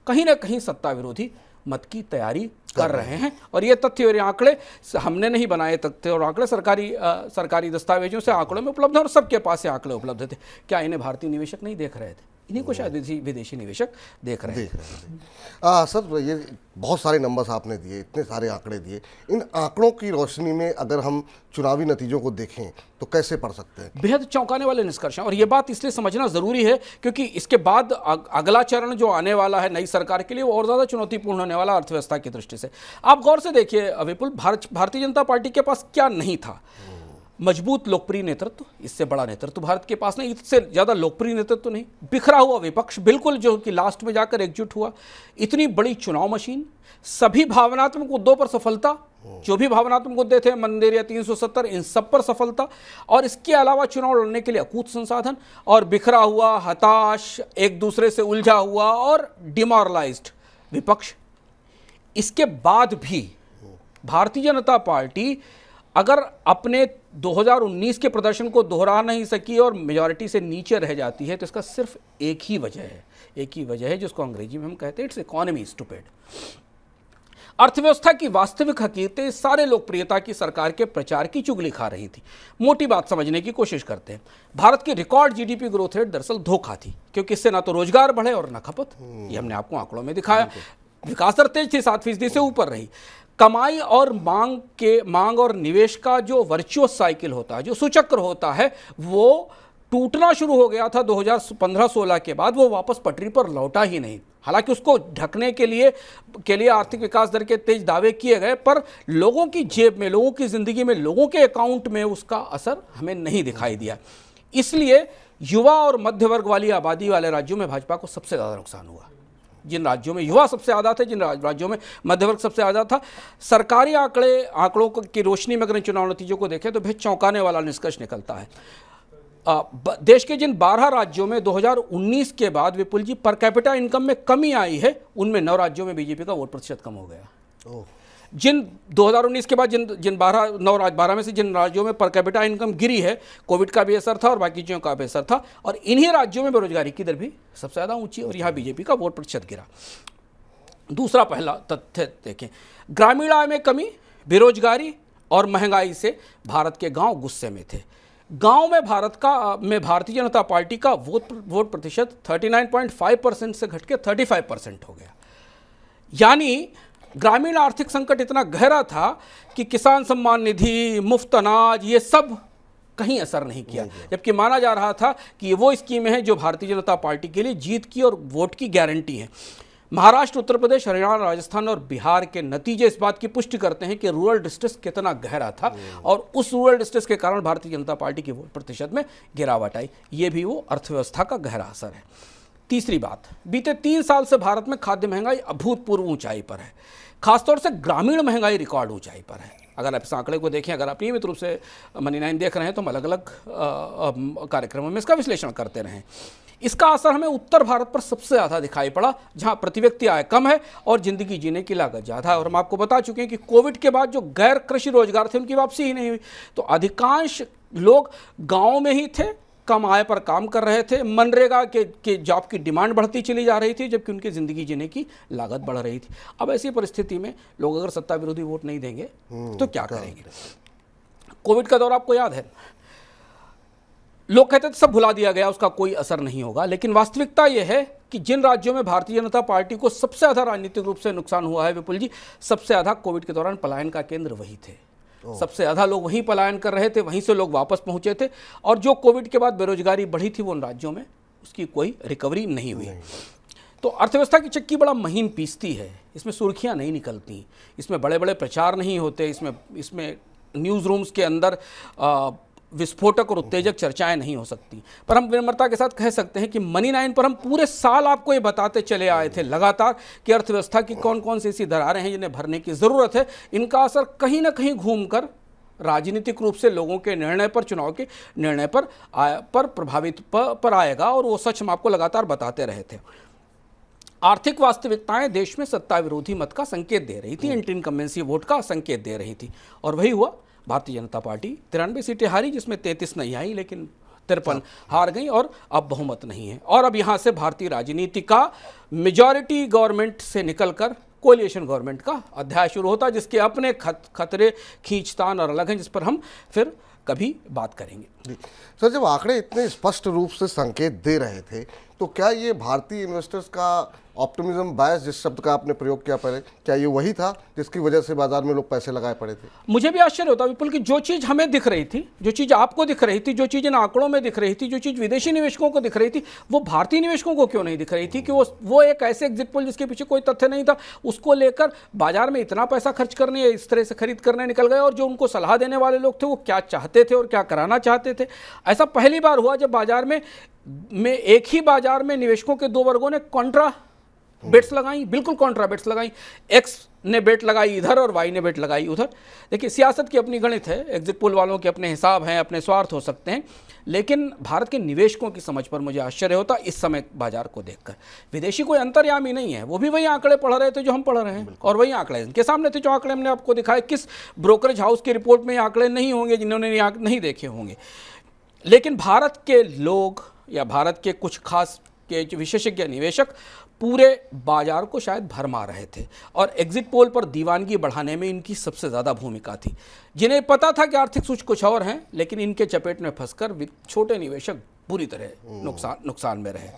कहीं ना कहीं सत्ता विरोधी मत की तैयारी कर रहे हैं। और ये तथ्य और आंकड़े हमने नहीं बनाए, तथ्य और आंकड़े सरकारी दस्तावेजों से आंकड़ों में उपलब्ध हैं और सबके पास ये आंकड़े उपलब्ध थे। क्या इन्हें भारतीय निवेशक नहीं देख रहे थे? इन्हीं को शायद विदेशी निवेशक देख रहे हैं। सर, ये बहुत सारे नंबर्स आपने दिए, इतने सारे आंकड़े दिए। इन आंकड़ों की रोशनी में अगर हम चुनावी नतीजों को देखें तो कैसे पढ़ सकते हैं? बेहद चौंकाने वाले निष्कर्ष हैं और ये बात इसलिए समझना ज़रूरी है क्योंकि इसके बाद अगला चरण जो आने वाला है नई सरकार के लिए, वो और ज़्यादा चुनौतीपूर्ण होने वाला अर्थव्यवस्था की दृष्टि से। आप गौर से देखिए विपुल, भारतीय जनता पार्टी के पास क्या नहीं था? मजबूत लोकप्रिय नेतृत्व, इससे बड़ा नेतृत्व भारत के पास नहीं, इससे ज़्यादा लोकप्रिय नेतृत्व नहीं। बिखरा हुआ विपक्ष, बिल्कुल जो कि लास्ट में जाकर एकजुट हुआ। इतनी बड़ी चुनाव मशीन, सभी भावनात्मक मुद्दों पर सफलता, जो भी भावनात्मक मुद्दे थे, मनरेगा 370, इन सब पर सफलता। और इसके अलावा चुनाव लड़ने के लिए अकूत संसाधन और बिखरा हुआ, हताश, एक दूसरे से उलझा हुआ और डिमोरलाइज्ड विपक्ष। इसके बाद भी भारतीय जनता पार्टी अगर अपने 2019 के प्रदर्शन को दोहरा नहीं सकी और मेजॉरिटी से नीचे रह जाती है, तो इसका सिर्फ एक ही वजह है जिसको अंग्रेजी में हम कहते हैं इट्स इकोनॉमी स्टूपिड। अर्थव्यवस्था की वास्तविक हकीकतें सारे लोकप्रियता की सरकार के प्रचार की चुगली खा रही थी। मोटी बात समझने की कोशिश करते हैं। भारत की रिकॉर्ड जीडीपी ग्रोथ रेट दरअसल धोखा थी, क्योंकि इससे ना तो रोजगार बढ़े और ना खपत। ये हमने आपको आंकड़ों में दिखाया। विकास दर तेज थी, 7% से ऊपर रही। कमाई और मांग और निवेश का जो वर्चुअस साइकिल होता है, जो सूचक्र होता है, वो टूटना शुरू हो गया था 2015-16 के बाद। वो वापस पटरी पर लौटा ही नहीं। हालांकि उसको ढकने के लिए आर्थिक विकास दर के तेज दावे किए गए, पर लोगों की जेब में, लोगों की जिंदगी में, लोगों के अकाउंट में उसका असर हमें नहीं दिखाई दिया। इसलिए युवा और मध्य वर्ग वाली आबादी वाले राज्यों में भाजपा को सबसे ज़्यादा नुकसान हुआ। जिन राज्यों में युवा सबसे ज़्यादा थे, जिन राज्यों में मध्य वर्ग सबसे ज़्यादा था, सरकारी आंकड़ों की रोशनी में अगर इन चुनाव नतीजों को देखें तो बेहद चौंकाने वाला निष्कर्ष निकलता है। देश के जिन 12 राज्यों में 2019 के बाद विपुल जी पर कैपिटा इनकम में कमी आई है, उनमें 9 राज्यों में बीजेपी का वोट प्रतिशत कम हो गया। जिन 2019 के बाद जिन 12 में से जिन राज्यों में पर कैपिटा इनकम गिरी है, कोविड का भी असर था और बाकी चीज़ों का भी असर था, और इन्हीं राज्यों में बेरोजगारी की दर भी सबसे ज़्यादा ऊंची और यहाँ बीजेपी का वोट प्रतिशत गिरा। दूसरा पहला तथ्य देखें, ग्रामीण आय में कमी, बेरोजगारी और महंगाई से भारत के गांव गुस्से में थे। गांव में भारतीय जनता पार्टी का वोट प्रतिशत 39.5% से घट के 35% हो गया। यानी ग्रामीण आर्थिक संकट इतना गहरा था कि किसान सम्मान निधि, मुफ्त अनाज, ये सब कहीं असर नहीं किया, जबकि माना जा रहा था कि ये वो स्कीमें हैं जो भारतीय जनता पार्टी के लिए जीत की और वोट की गारंटी है। महाराष्ट्र, उत्तर प्रदेश, हरियाणा, राजस्थान और बिहार के नतीजे इस बात की पुष्टि करते हैं कि रूरल डिस्ट्रेस कितना गहरा था और उस रूरल डिस्ट्रेस के कारण भारतीय जनता पार्टी के वोट प्रतिशत में गिरावट आई। ये भी वो अर्थव्यवस्था का गहरा असर है। तीसरी बात, बीते 3 साल से भारत में खाद्य महंगाई अभूतपूर्व ऊंचाई पर है। खासतौर से ग्रामीण महंगाई रिकॉर्ड ऊंचाई पर है। अगर आप इस आंकड़े को देखें, अगर आप नियमित रूप से मनी 9 देख रहे हैं तो हम अलग अलग कार्यक्रमों में इसका विश्लेषण करते रहे। इसका असर हमें उत्तर भारत पर सबसे ज़्यादा दिखाई पड़ा, जहां प्रति व्यक्ति आय कम है और जिंदगी जीने की लागत ज़्यादा है। और हम आपको बता चुके हैं कि कोविड के बाद जो गैर कृषि रोजगार थे उनकी वापसी ही नहीं हुई, तो अधिकांश लोग गाँव में ही थे, कम आय पर काम कर रहे थे, मनरेगा के जॉब की डिमांड बढ़ती चली जा रही थी, जबकि उनकी ज़िंदगी जीने की लागत बढ़ रही थी। अब ऐसी परिस्थिति में लोग अगर सत्ता विरोधी वोट नहीं देंगे तो क्या करेंगे? कोविड का दौर आपको याद है, लोग कहते थे सब भुला दिया गया, उसका कोई असर नहीं होगा, लेकिन वास्तविकता यह है कि जिन राज्यों में भारतीय जनता पार्टी को सबसे ज़्यादा राजनीतिक रूप से नुकसान हुआ है विपुल जी, सबसे ज़्यादा कोविड के दौरान पलायन का केंद्र वही थे। सबसे ज़्यादा लोग वहीं पलायन कर रहे थे, वहीं से लोग वापस पहुंचे थे, और जो कोविड के बाद बेरोजगारी बढ़ी थी वो उन राज्यों में उसकी कोई रिकवरी नहीं हुई। तो अर्थव्यवस्था की चक्की बड़ा महीन पीसती है, इसमें सुर्खियां नहीं निकलती, इसमें बड़े बड़े प्रचार नहीं होते, इसमें न्यूज़ रूम्स के अंदर विस्फोटक और उत्तेजक चर्चाएं नहीं हो सकती। पर हम विनम्रता के साथ कह सकते हैं कि मनी 9 पर हम पूरे साल आपको ये बताते चले आए थे लगातार कि अर्थव्यवस्था की कौन कौन सी ऐसी दरारें हैं जिन्हें भरने की ज़रूरत है। इनका असर कहीं ना कहीं घूमकर राजनीतिक रूप से लोगों के निर्णय पर, चुनाव के निर्णय पर प्रभावित पर आएगा, और वो सच हम आपको लगातार बताते रहे थे। आर्थिक वास्तविकताएं देश में सत्ता विरोधी मत का संकेत दे रही थी, एंटी इनकम्बेंसी वोट का संकेत दे रही थी, और वही हुआ। भारतीय जनता पार्टी 93 सीटें हारी, जिसमें 33 नहीं आई, लेकिन 53 हार गई और अब बहुमत नहीं है। और अब यहाँ से भारतीय राजनीति का मेजॉरिटी गवर्नमेंट से निकलकर कोलिएशन गवर्नमेंट का अध्याय शुरू होता है, जिसके अपने खतरे, खींचतान और अलग हैं, जिस पर हम फिर कभी बात करेंगे। सर, जब आंकड़े इतने स्पष्ट रूप से संकेत दे रहे थे तो क्या ये भारतीय इन्वेस्टर्स का ऑप्टिमिज्म बायस, जिस शब्द का आपने प्रयोग किया पहले, क्या ये वही था जिसकी वजह से बाजार में लोग पैसे लगाए पड़े थे? मुझे भी आश्चर्य होता विपुल कि जो चीज़ हमें दिख रही थी, जो चीज़ आपको दिख रही थी, जो चीज़ इन आंकड़ों में दिख रही थी, जो चीज़ विदेशी निवेशकों को दिख रही थी, वो भारतीय निवेशकों को क्यों नहीं दिख रही थी? कि वो एक ऐसे एग्जिट पोल जिसके पीछे कोई तथ्य नहीं था, उसको लेकर बाजार में इतना पैसा खर्च करने, इस तरह से खरीद करने निकल गए, और जो उनको सलाह देने वाले लोग थे वो क्या चाहते थे और क्या कराना चाहते थे। ऐसा पहली बार हुआ जब बाजार में एक ही बाजार में निवेशकों के 2 वर्गों ने कॉन्ट्रा बेट्स लगाई, बिल्कुल कॉन्ट्रा बेट्स लगाई। एक्स ने बेट लगाई इधर और वाई ने बेट लगाई उधर। देखिए, सियासत की अपनी गणित है, एग्जिट पोल वालों के अपने हिसाब हैं, अपने स्वार्थ हो सकते हैं, लेकिन भारत के निवेशकों की समझ पर मुझे आश्चर्य होता इस समय बाजार को देखकर। विदेशी कोई अंतर्यामी नहीं है, वो भी वही आंकड़े पढ़ रहे थे जो हम पढ़ रहे हैं, और वही आंकड़े इनके सामने थे जो आंकड़े हमने आपको दिखाए। किस ब्रोकरेज हाउस की रिपोर्ट में ये आंकड़े नहीं होंगे जिन्होंने ये नहीं देखे होंगे, लेकिन भारत के लोग या भारत के कुछ खास के विशेषज्ञ निवेशक पूरे बाजार को शायद भरमा रहे थे, और एग्जिट पोल पर दीवानगी बढ़ाने में इनकी सबसे ज़्यादा भूमिका थी। जिन्हें पता था कि आर्थिक सूच कुछ और हैं, लेकिन इनके चपेट में फंसकर छोटे निवेशक बुरी तरह नुकसान में रहे।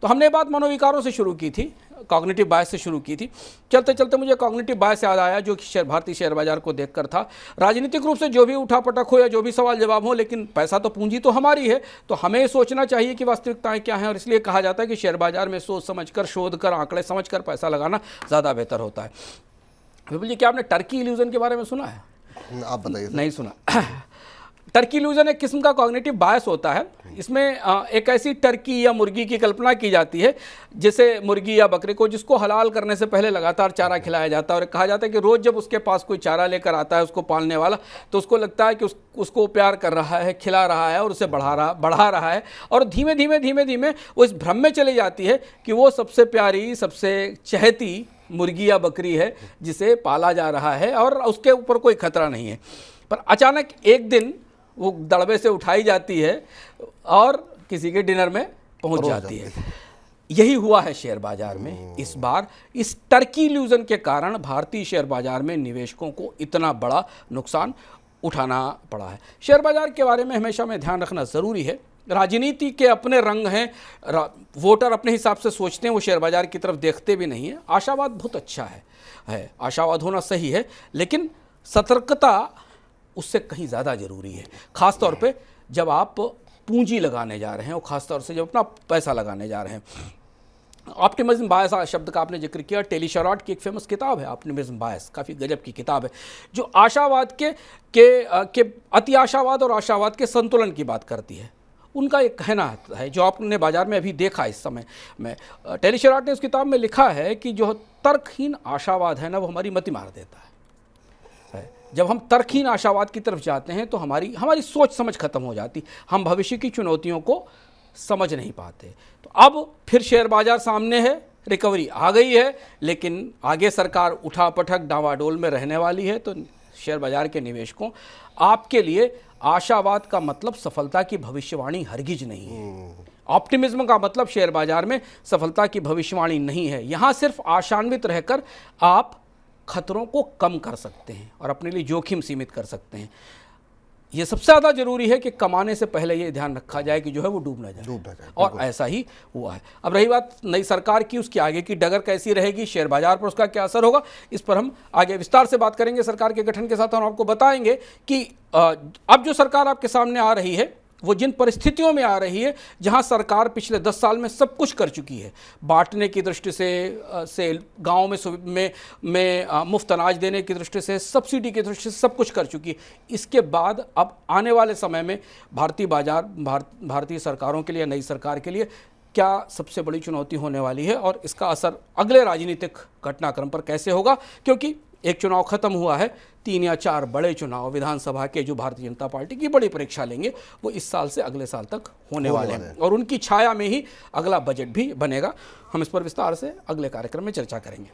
तो हमने बात मनोविकारों से शुरू की थी, कॉग्निटिव बायस से शुरू की थी। चलते चलते मुझे कॉग्निटिव बायस याद आया जो भारतीय शेयर बाजार को देखकर था। राजनीतिक रूप से जो भी उठापटक हो या जो भी सवाल जवाब हो, लेकिन पैसा तो पूंजी तो हमारी है, तो हमें सोचना चाहिए कि वास्तविकताएं क्या हैं, और इसलिए कहा जाता है कि शेयर बाजार में सोच समझकर, शोध कर, आंकड़े समझकर पैसा लगाना ज़्यादा बेहतर होता है। विपुल जी, क्या आपने टर्की इल्यूजन के बारे में सुना है? आप बताइए। नहीं सुना। टर्की इल्यूजन एक किस्म का कॉग्निटिव बायस होता है। इसमें एक ऐसी टर्की या मुर्गी की कल्पना की जाती है, जैसे मुर्गी या बकरे को, जिसको हलाल करने से पहले लगातार चारा खिलाया जाता है और कहा जाता है कि रोज़ जब उसके पास कोई चारा लेकर आता है उसको पालने वाला, तो उसको लगता है कि उसको प्यार कर रहा है, खिला रहा है और उसे बढ़ा रहा है, और धीमे धीमे वो इस भ्रम में चली जाती है कि वो सबसे प्यारी, सबसे चहती मुर्गी या बकरी है जिसे पाला जा रहा है और उसके ऊपर कोई खतरा नहीं है। पर अचानक एक दिन वो दड़बे से उठाई जाती है और किसी के डिनर में पहुंच जाती है। यही हुआ है शेयर बाजार में इस बार। इस टर्की इल्यूजन के कारण भारतीय शेयर बाजार में निवेशकों को इतना बड़ा नुकसान उठाना पड़ा है। शेयर बाजार के बारे में हमेशा में ध्यान रखना ज़रूरी है। राजनीति के अपने रंग हैं, वोटर अपने हिसाब से सोचते हैं, वो शेयर बाजार की तरफ देखते भी नहीं है। आशावाद बहुत अच्छा है, आशावाद होना सही है, लेकिन सतर्कता उससे कहीं ज़्यादा ज़रूरी है। ख़ास तौर पे जब आप पूंजी लगाने जा रहे हैं और ख़ास तौर से जब अपना पैसा लगाने जा रहे हैं। ऑप्टिमिज्म बायस शब्द का आपने जिक्र किया। टेली शॉर्ट की एक फेमस किताब है ऑप्टिमिज्म बायस, काफ़ी गजब की किताब है, जो आशावाद के अति आशावाद और आशावाद के संतुलन की बात करती है। उनका एक कहना है जो आपने बाजार में अभी देखा इस समय में। टेली शॉर्ट ने उस किताब में लिखा है कि जो तर्कहीन आशावाद है ना, वो हमारी मति मार देता है। जब हम तर्कहीन आशावाद की तरफ जाते हैं तो हमारी सोच समझ खत्म हो जाती, हम भविष्य की चुनौतियों को समझ नहीं पाते। तो अब फिर शेयर बाजार सामने है, रिकवरी आ गई है, लेकिन आगे सरकार उठापटक डावाडोल में रहने वाली है। तो शेयर बाजार के निवेशकों, आपके लिए आशावाद का मतलब सफलता की भविष्यवाणी हरगिज नहीं है। ऑप्टिमिज्म का मतलब शेयर बाजार में सफलता की भविष्यवाणी नहीं है। यहाँ सिर्फ आशान्वित रहकर आप खतरों को कम कर सकते हैं और अपने लिए जोखिम सीमित कर सकते हैं। ये सबसे ज़्यादा जरूरी है कि कमाने से पहले ये ध्यान रखा जाए कि जो है वो डूब ना जाए। और ऐसा ही हुआ है। अब रही बात नई सरकार की, उसकी आगे की डगर कैसी रहेगी, शेयर बाजार पर उसका क्या असर होगा, इस पर हम आगे विस्तार से बात करेंगे सरकार के गठन के साथ। हम आपको बताएंगे कि अब जो सरकार आपके सामने आ रही है वो जिन परिस्थितियों में आ रही है, जहां सरकार पिछले 10 साल में सब कुछ कर चुकी है, बांटने की दृष्टि से गाँव में मुफ्त अनाज देने की दृष्टि से, सब्सिडी की दृष्टि से सब कुछ कर चुकी है। इसके बाद अब आने वाले समय में भारतीय सरकारों के लिए, नई सरकार के लिए क्या सबसे बड़ी चुनौती होने वाली है और इसका असर अगले राजनीतिक घटनाक्रम पर कैसे होगा। क्योंकि एक चुनाव खत्म हुआ है, 3 या 4 बड़े चुनाव विधानसभा के जो भारतीय जनता पार्टी की बड़ी परीक्षा लेंगे वो इस साल से अगले साल तक होने वाले हैं और उनकी छाया में ही अगला बजट भी बनेगा। हम इस पर विस्तार से अगले कार्यक्रम में चर्चा करेंगे।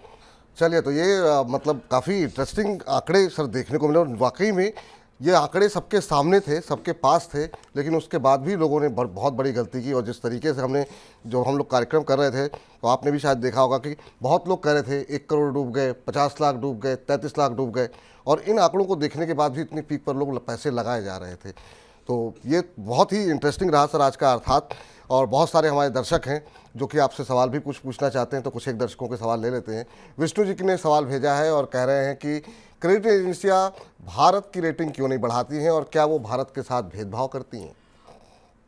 चलिए, तो ये मतलब काफ़ी इंटरेस्टिंग आंकड़े सर देखने को मिले और वाकई में ये आंकड़े सबके सामने थे, सबके पास थे, लेकिन उसके बाद भी लोगों ने बहुत बड़ी गलती की। और जिस तरीके से हम लोग कार्यक्रम कर रहे थे, तो आपने भी शायद देखा होगा कि बहुत लोग कह रहे थे 1 करोड़ डूब गए, 50 लाख डूब गए, 33 लाख डूब गए, और इन आंकड़ों को देखने के बाद भी इतनी पीक पर लोग पैसे लगाए जा रहे थे। तो ये बहुत ही इंटरेस्टिंग रहा सर आज का अर्थात। और बहुत सारे हमारे दर्शक हैं जो कि आपसे सवाल भी कुछ पूछना चाहते हैं, तो कुछ एक दर्शकों के सवाल ले लेते हैं। विष्णु जी ने सवाल भेजा है और कह रहे हैं कि क्रेडिट एजेंसियां भारत की रेटिंग क्यों नहीं बढ़ाती हैं और क्या वो भारत के साथ भेदभाव करती हैं?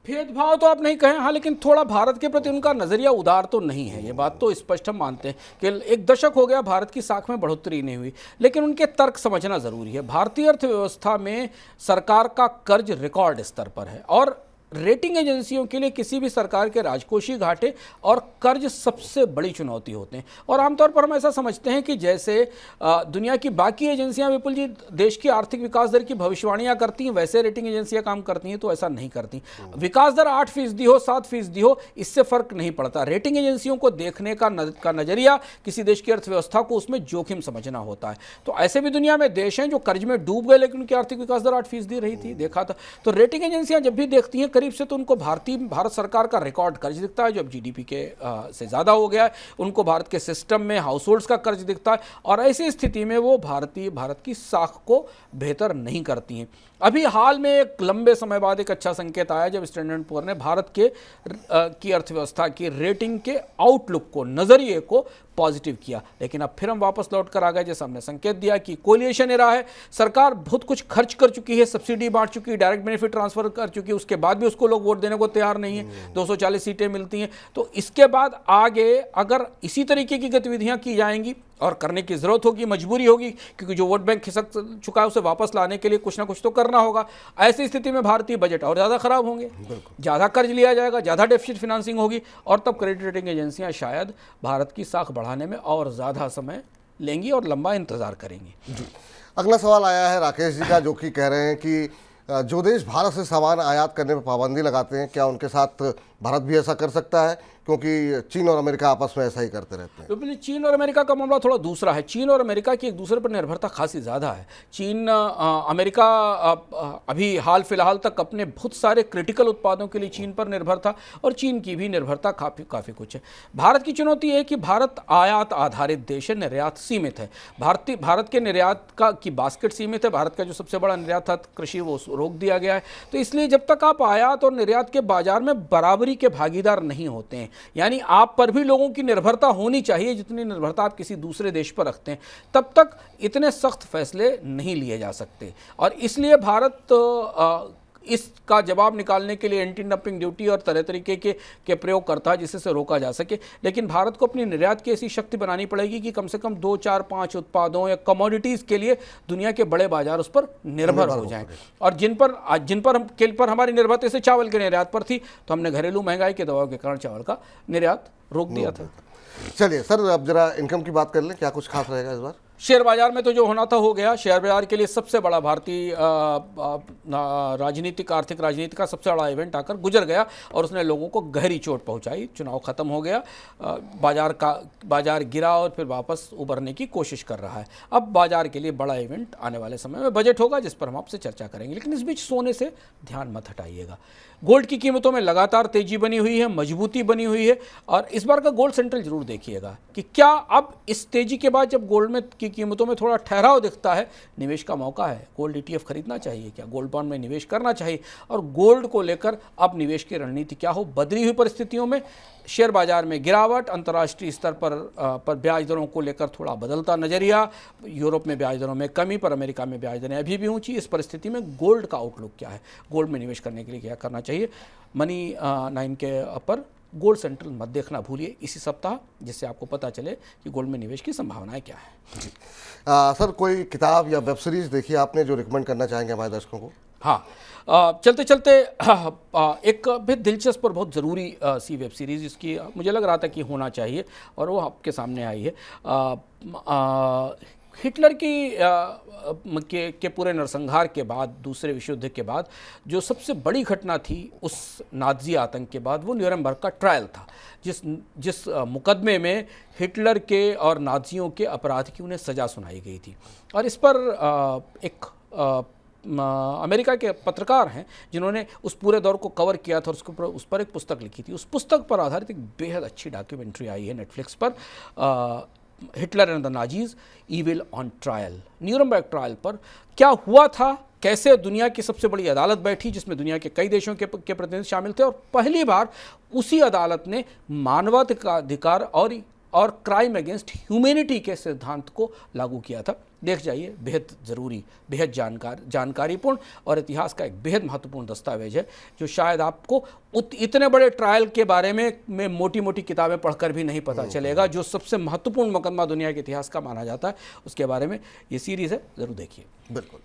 भेदभाव तो आप नहीं कहें, हाँ, लेकिन थोड़ा भारत के प्रति उनका नज़रिया उदार तो नहीं है। ये बात तो स्पष्ट हम मानते हैं कि 1 दशक हो गया भारत की साख में बढ़ोतरी नहीं हुई, लेकिन उनके तर्क समझना ज़रूरी है। भारतीय अर्थव्यवस्था में सरकार का कर्ज रिकॉर्ड स्तर पर है और रेटिंग एजेंसियों के लिए किसी भी सरकार के राजकोषीय घाटे और कर्ज सबसे बड़ी चुनौती होते हैं। और आमतौर पर हम ऐसा समझते हैं कि जैसे दुनिया की बाकी एजेंसियां, विपुल जी, देश की आर्थिक विकास दर की भविष्यवाणियां करती हैं, वैसे रेटिंग एजेंसियां काम करती हैं, तो ऐसा नहीं करती। विकास दर 8% हो, 7% हो, इससे फर्क नहीं पड़ता। रेटिंग एजेंसियों को देखने का नजरिया किसी देश की अर्थव्यवस्था को उसमें जोखिम समझना होता है। तो ऐसे भी दुनिया में देश हैं जो कर्ज में डूब गए लेकिन उनकी आर्थिक विकास दर 8% रही थी, देखा था। तो रेटिंग एजेंसियां जब भी देखती हैं करीब से, तो उनको भारत सरकार का रिकॉर्ड कर्ज दिखता है जो अब जीडीपी के से ज़्यादा हो गया है। उनको भारत के सिस्टम में हाउस होल्ड्स का कर्ज दिखता है और ऐसी स्थिति में वो भारत की साख को बेहतर नहीं करती हैं। अभी हाल में एक लंबे समय बाद एक अच्छा संकेत आया जब स्टैंडर्ड पुअर ने भारत की अर्थव्यवस्था की रेटिंग के आउटलुक को, नज़रिए को पॉजिटिव किया। लेकिन अब फिर हम वापस लौट कर आ गए, जैसे हमने संकेत दिया कि कोलिएशन एरा है, सरकार बहुत कुछ खर्च कर चुकी है, सब्सिडी बांट चुकी है, डायरेक्ट बेनिफिट ट्रांसफर कर चुकी है, उसके बाद भी उसको लोग वोट देने को तैयार नहीं है। 240 सीटें मिलती हैं। तो इसके बाद आगे अगर इसी तरीके की गतिविधियां की जाएंगी और करने की ज़रूरत होगी, मजबूरी होगी, क्योंकि जो वोट बैंक खिसक चुका है उसे वापस लाने के लिए कुछ ना कुछ तो करना होगा। ऐसी स्थिति में भारतीय बजट और ज़्यादा खराब होंगे, ज़्यादा कर्ज लिया जाएगा, ज़्यादा डेफिसिट फिनांसिंग होगी, और तब क्रेडिट रेटिंग एजेंसियां शायद भारत की साख बढ़ाने में और ज़्यादा समय लेंगी और लंबा इंतज़ार करेंगी। अगला सवाल आया है राकेश जी का, जो कि कह रहे हैं कि जो देश भारत से सामान आयात करने पर पाबंदी लगाते हैं, क्या उनके साथ भारत भी ऐसा कर सकता है? क्योंकि चीन और अमेरिका आपस में ऐसा ही करते रहते हैं। तो चीन और अमेरिका का मामला थोड़ा दूसरा है। चीन और अमेरिका की एक दूसरे पर निर्भरता खासी ज़्यादा है। चीन अमेरिका अभी हाल फिलहाल तक अपने बहुत सारे क्रिटिकल उत्पादों के लिए चीन पर निर्भर था, और चीन की भी निर्भरता काफ़ी कुछ है। भारत की चुनौती है कि भारत आयात आधारित देश है, निर्यात सीमित है। भारत के निर्यात की बास्केट सीमित है। भारत का जो सबसे बड़ा निर्यात था कृषि, वो रोक दिया गया है। तो इसलिए जब तक आप आयात और निर्यात के बाजार में बराबरी के भागीदार नहीं होते हैं, यानी आप पर भी लोगों की निर्भरता होनी चाहिए जितनी निर्भरता आप किसी दूसरे देश पर रखते हैं, तब तक इतने सख्त फैसले नहीं लिए जा सकते। और इसलिए भारत इसका जवाब निकालने के लिए एंटी डंपिंग ड्यूटी और तरह तरीके के प्रयोग करता है जिससे रोका जा सके। लेकिन भारत को अपनी निर्यात की ऐसी शक्ति बनानी पड़ेगी कि कम से कम 2, 4, 5 उत्पादों या कमोडिटीज़ के लिए दुनिया के बड़े बाजार उस पर निर्भर हो जाएं। और जिन पर हमारी निर्भरता जैसे चावल के निर्यात पर थी, तो हमने घरेलू महंगाई के दबाव के कारण चावल का निर्यात रोक दिया था। चलिए सर, अब जरा इनकम की बात कर लें, क्या कुछ खास रहेगा इस बार? शेयर बाजार में तो जो होना था हो गया। शेयर बाजार के लिए सबसे बड़ा भारतीय राजनीतिक, आर्थिक राजनीति का सबसे बड़ा इवेंट आकर गुजर गया और उसने लोगों को गहरी चोट पहुंचाई। चुनाव खत्म हो गया, बाजार गिरा और फिर वापस उभरने की कोशिश कर रहा है। अब बाजार के लिए बड़ा इवेंट आने वाले समय में बजट होगा, जिस पर हम आपसे चर्चा करेंगे। लेकिन इस बीच सोने से ध्यान मत हटाइएगा। गोल्ड की कीमतों में लगातार तेजी बनी हुई है, मजबूती बनी हुई है, और इस बार का गोल्ड सेंट्रल जरूर देखिएगा कि क्या अब इस तेजी के बाद जब गोल्ड में की कीमतों में थोड़ा ठहराव दिखता है, निवेश का मौका है। गोल्ड ETF खरीदना चाहिए क्या, गोल्ड बॉन्ड में निवेश करना चाहिए, और गोल्ड को लेकर अब निवेश की रणनीति क्या हो। बदली हुई परिस्थितियों में शेयर बाजार में गिरावट, अंतर्राष्ट्रीय स्तर पर ब्याज दरों को लेकर थोड़ा बदलता नजरिया, यूरोप में ब्याज दरों में कमी, पर अमेरिका में ब्याज दरें अभी भी ऊंची। इस परिस्थिति में गोल्ड का आउटलुक क्या है, गोल्ड में निवेश करने के लिए क्या करना चाहिए? मनी 9 के पर गोल्ड सेंट्रल मत देखना भूलिए इसी सप्ताह, जिससे आपको पता चले कि गोल्ड में निवेश की संभावनाएं क्या है। सर, कोई किताब या वेब सीरीज देखी आपने जो रिकमेंड करना चाहेंगे हमारे दर्शकों को? हाँ, चलते चलते एक भी दिलचस्प और बहुत ज़रूरी सी वेब सीरीज़ इसकी मुझे लग रहा था कि होना चाहिए, और वो आपके सामने आई है। हिटलर के पूरे नरसंहार के बाद, दूसरे विश्व युद्ध के बाद जो सबसे बड़ी घटना थी उस नाज़ी आतंक के बाद, वो न्यूरेमबर्ग का ट्रायल था, जिस मुकदमे में हिटलर के और नाज़ियों के अपराध की उन्हें सज़ा सुनाई गई थी। और इस पर एक अमेरिका के पत्रकार हैं जिन्होंने उस पूरे दौर को कवर किया था और उस पर एक पुस्तक लिखी थी। उस पुस्तक पर आधारित एक बेहद अच्छी डॉक्यूमेंट्री आई है नेटफ्लिक्स पर, Hitler and the Nazis, evil on trial. Nuremberg trial पर क्या हुआ था, कैसे दुनिया की सबसे बड़ी अदालत बैठी जिसमें दुनिया के कई देशों के प्रतिनिधि शामिल थे, और पहली बार उसी अदालत ने मानवाधिकार और क्राइम अगेंस्ट ह्यूमैनिटी के सिद्धांत को लागू किया था। देख जाइए, बेहद ज़रूरी, बेहद जानकारीपूर्ण और इतिहास का एक बेहद महत्वपूर्ण दस्तावेज है, जो शायद आपको इतने बड़े ट्रायल के बारे में मोटी मोटी किताबें पढ़कर भी नहीं पता चलेगा। जो सबसे महत्वपूर्ण मुकदमा दुनिया के इतिहास का माना जाता है, उसके बारे में ये सीरीज़ है, ज़रूर देखिए। बिल्कुल।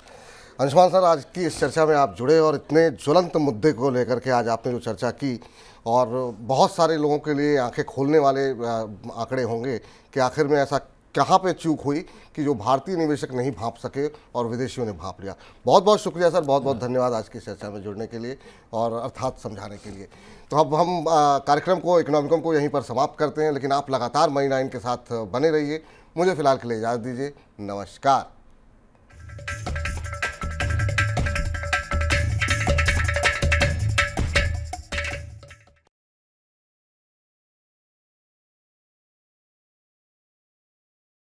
अंशुमान सर, आज की इस चर्चा में आप जुड़े और इतने ज्वलंत मुद्दे को लेकर के आज आपने जो चर्चा की, और बहुत सारे लोगों के लिए आंखें खोलने वाले आंकड़े होंगे कि आखिर में ऐसा कहाँ पे चूक हुई कि जो भारतीय निवेशक नहीं भांप सके और विदेशियों ने भांप लिया। बहुत बहुत शुक्रिया सर, बहुत बहुत धन्यवाद आज की चर्चा में जुड़ने के लिए और अर्थात समझाने के लिए। तो अब हम कार्यक्रम को, इकोनॉमिकम को यहीं पर समाप्त करते हैं, लेकिन आप लगातार मनी 9 के साथ बने रहिए। मुझे फिलहाल के लिए इजाज़त दीजिए। नमस्कार।